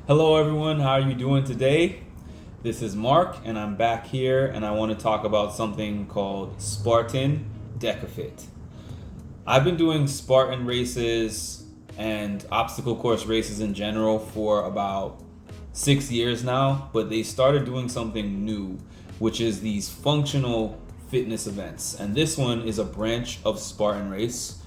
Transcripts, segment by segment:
Hello everyone, how are you doing today? This is Mark and I'm back here and I want to talk about something called Spartan Deka Fit. I've been doing Spartan races and obstacle course races in general for about 6 years now, but they started doing something new, which is these functional fitness events. And this one is a branch of Spartan race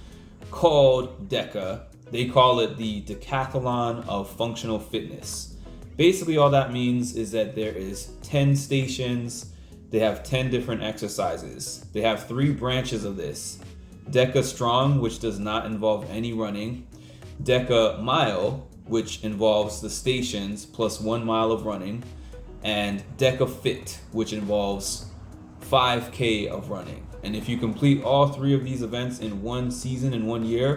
called Deka. They call it the Decathlon of Functional Fitness. Basically, all that means is that there is 10 stations. They have 10 different exercises. They have 3 branches of this. Deka Strong, which does not involve any running. Deka Mile, which involves the stations plus 1 mile of running. And Deka Fit, which involves 5K of running. And if you complete all 3 of these events in one season, in 1 year,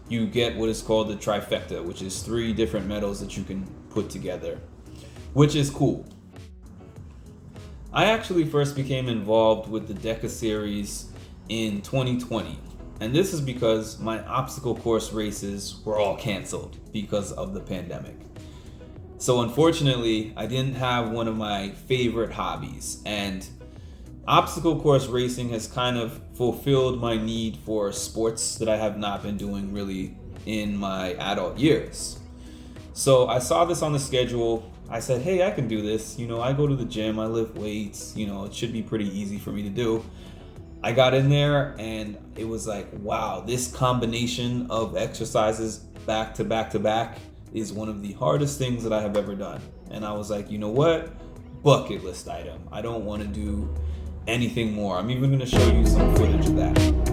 you get what is called the trifecta, which is 3 different medals that you can put together, which is cool. I actually first became involved with the Deka series in 2020, and this is because my obstacle course races were all canceled because of the pandemic. So unfortunately, I didn't have one of my favorite hobbies, and obstacle course racing has kind of fulfilled my need for sports that I have not been doing really in my adult years. So I saw this on the schedule. I said, hey, I can do this. I go to the gym, I lift weights, it should be pretty easy for me to do. I got in there and it was like, wow, this combination of exercises back to back to back is one of the hardest things that I have ever done. And I was like, you know what? Bucket list item. I don't want to do anything more. I'm even going to show you some footage of that.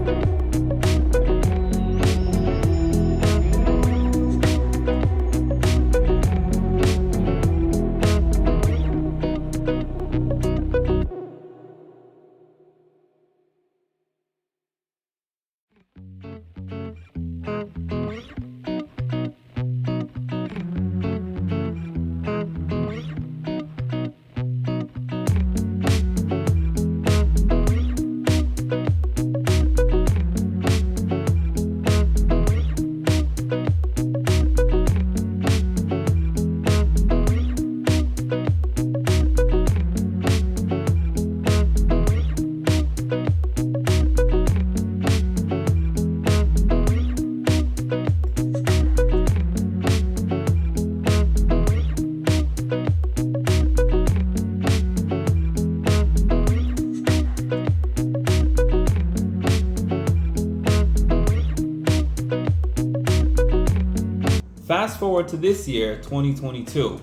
Fast forward to this year, 2022.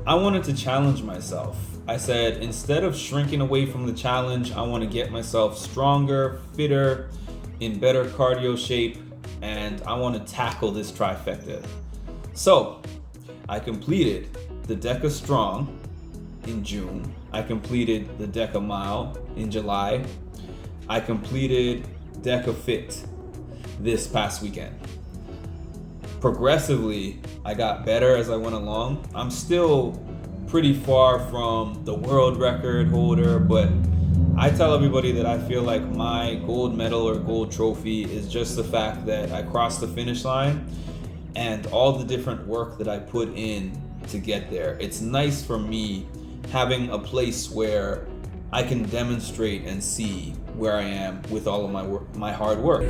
I wanted to challenge myself. I said, instead of shrinking away from the challenge, I want to get myself stronger, fitter, in better cardio shape, and I want to tackle this trifecta. So, I completed the Deka Strong in June. I completed the Deka Mile in July. I completed Deka Fit this past weekend. Progressively, I got better as I went along. I'm still pretty far from the world record holder, but I tell everybody that I feel like my gold medal or gold trophy is just the fact that I crossed the finish line and all the different work that I put in to get there. It's nice for me having a place where I can demonstrate and see where I am with all of my hard work.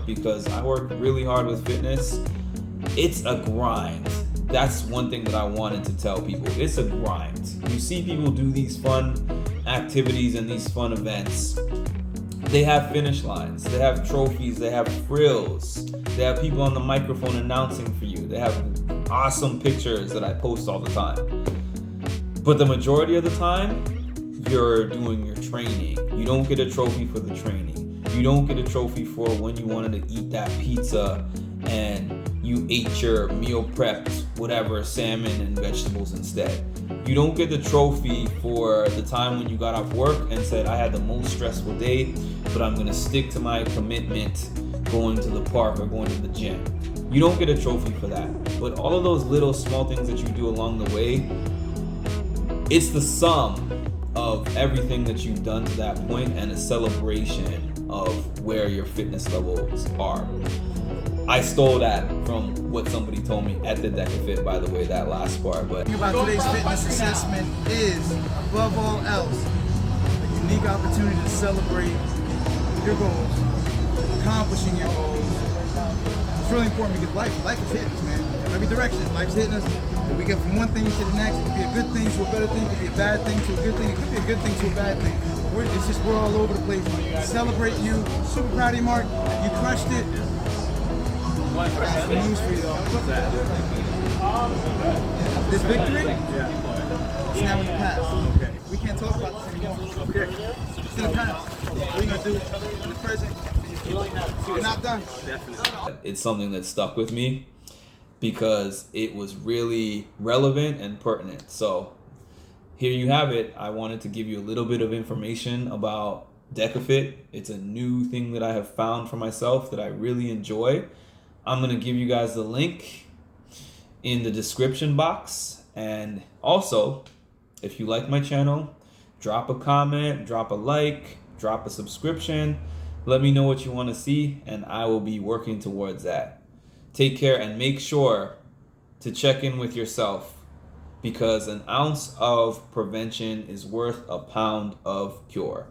Because I work really hard with fitness. It's a grind. That's one thing that I wanted to tell people. It's a grind. You see people do these fun activities and these fun events. They have finish lines, they have trophies, they have frills, they have people on the microphone announcing for you, they have awesome pictures that I post all the time. But the majority of the time, you're doing your training. You don't get a trophy for the training. You don't get a trophy for when you wanted to eat that pizza and you ate your meal prepped, whatever, salmon and vegetables instead. You don't get the trophy for the time when you got off work and said, I had the most stressful day, but I'm gonna stick to my commitment going to the park or going to the gym. You don't get a trophy for that. But all of those little small things that you do along the way, it's the sum of everything that you've done to that point and a celebration of where your fitness levels are. I stole that from what somebody told me at the Deka Fit, by the way, that last part. But The thing about today's fitness assessment is, above all else, a unique opportunity to celebrate your goals, accomplishing your goals. It's really important because life is hitting us, man. In every direction, life's hitting us. And we get from one thing to the next. It could be a good thing to a better thing. It could be a bad thing to a good thing. It could be a good thing to a bad thing. We're all over the place. Celebrate you. Super proud of you, Mark. You crushed it. That's the news for you, though. This victory, it's now in the past. Okay. We can't talk about this anymore. Okay. It's in the past. What are you going to do in the present? You're not done. Definitely. It's something that stuck with me because it was really relevant and pertinent. So here you have it. I wanted to give you a little bit of information about Deka Fit. It's a new thing that I have found for myself that I really enjoy. I'm going to give you guys the link in the description box. And also, if you like my channel, drop a comment, drop a like, drop a subscription. Let me know what you want to see, and I will be working towards that. Take care and make sure to check in with yourself, because an ounce of prevention is worth a pound of cure.